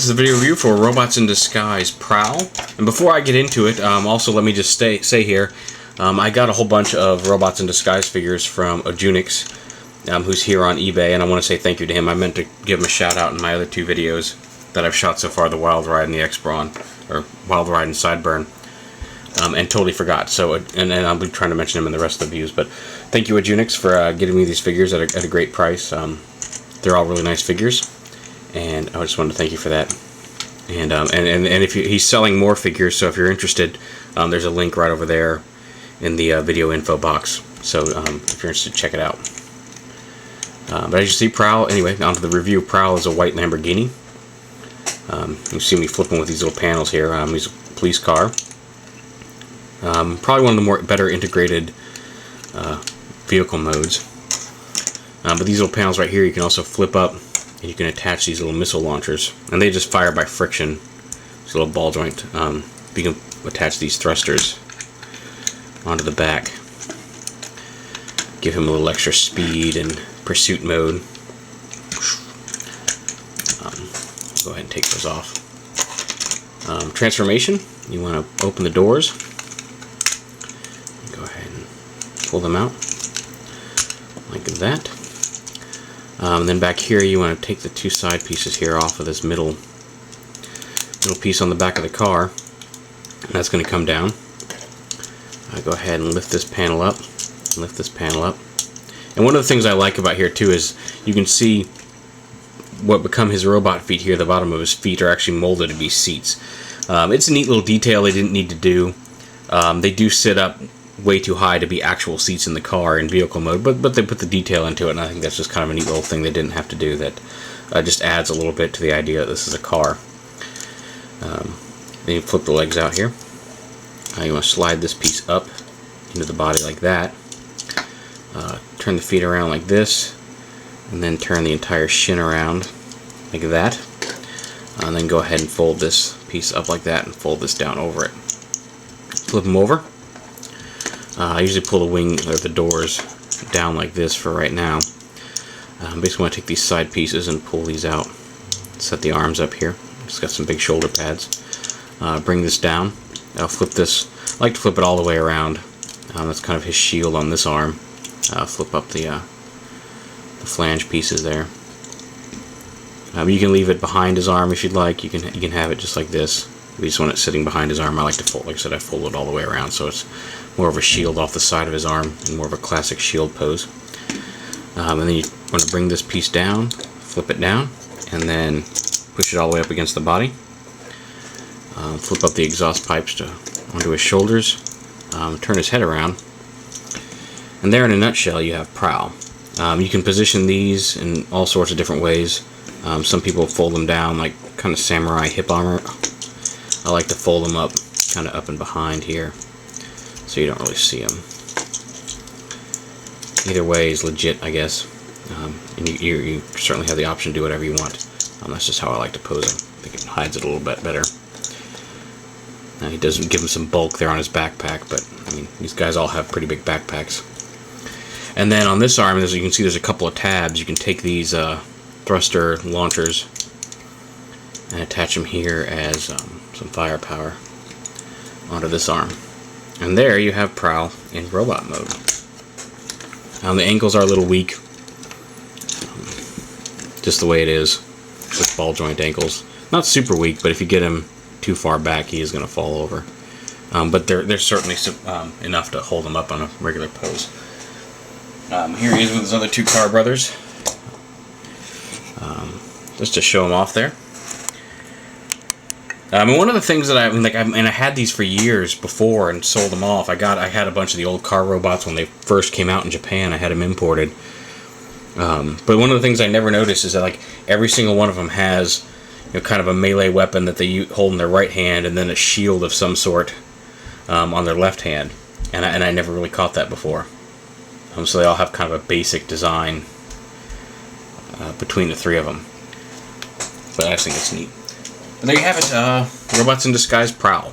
This is a video review for Robots in Disguise Prowl. And before I get into it, also let me just say here, I got a whole bunch of Robots in Disguise figures from Ojunix, who's here on eBay, and I want to say thank you to him. I meant to give him a shout out in my other two videos that I've shot so far, the Wild Ride and the X-Brawn, or Wild Ride and Sideburn, and totally forgot. So, and I'll be trying to mention him in the rest of the views. But thank you, Ojunix, for getting me these figures at a great price. They're all really nice figures, and I just wanted to thank you for that. And if he's selling more figures, so if you're interested, there's a link right over there in the video info box. So if you're interested, check it out. But as you see, Prowl, anyway, onto the review. Prowl is a white Lamborghini. You see me flipping with these little panels here. He's a police car. Probably one of the better integrated vehicle modes. But these little panels right here, you can also flip up, and you can attach these little missile launchers, and they just fire by friction. It's a little ball joint. You can attach these thrusters onto the back, give him a little extra speed and pursuit mode. Go ahead and take those off. Transformation, you want to open the doors. Go ahead and pull them out like that. And then back here, you want to take the two side pieces here off of this middle piece on the back of the car. And that's going to come down. Go ahead and lift this panel up. Lift this panel up. And one of the things I like about here too is you can see what become his robot feet here. The bottom of his feet are actually molded to be seats. It's a neat little detail they didn't need to do. They do sit up way too high to be actual seats in the car in vehicle mode, but they put the detail into it, and I think that's just kind of a neat little thing they didn't have to do that just adds a little bit to the idea that this is a car. Then you flip the legs out here. You want to slide this piece up into the body like that. Turn the feet around like this, and then turn the entire shin around like that. And then go ahead and fold this piece up like that and fold this down over it. Flip them over. I usually pull the wing or the doors down like this for right now. Basically want to take these side pieces and pull these out. Set the arms up here. It's got some big shoulder pads. Bring this down. I'll flip this. I like to flip it all the way around. That's kind of his shield on this arm. Flip up the flange pieces there. You can leave it behind his arm if you'd like. You can have it just like this. We just want it sitting behind his arm. I like to fold, like I said, I fold it all the way around, so it's more of a shield off the side of his arm and more of a classic shield pose. And then you want to bring this piece down, flip it down, and then push it all the way up against the body. Flip up the exhaust pipes onto his shoulders. Turn his head around. And there, in a nutshell, you have Prowl. You can position these in all sorts of different ways. Some people fold them down like kind of samurai hip armor. I like to fold them up kind of up and behind here, so you don't really see them. Either way is legit, I guess. And you certainly have the option to do whatever you want. That's just how I like to pose them. I think it hides it a little bit better. He doesn't give him some bulk there on his backpack, but I mean, these guys all have pretty big backpacks. And then on this arm, as you can see, there's a couple of tabs. You can take these thruster launchers and attach them here as some firepower onto this arm. And there you have Prowl in robot mode. The ankles are a little weak, just the way it is, with ball joint ankles. Not super weak, but if you get him too far back, he is going to fall over. But they're certainly enough to hold him up on a regular pose. Here he is with his other two car brothers. Just to show him off there. And one of the things that I had these for years before and sold them off. I had a bunch of the old car robots when they first came out in Japan. I had them imported. But one of the things I never noticed is that like every single one of them has kind of a melee weapon that they hold in their right hand, and then a shield of some sort on their left hand. And I never really caught that before. So they all have kind of a basic design between the three of them. But I just think it's neat. And there you have it, Robots in Disguise Prowl.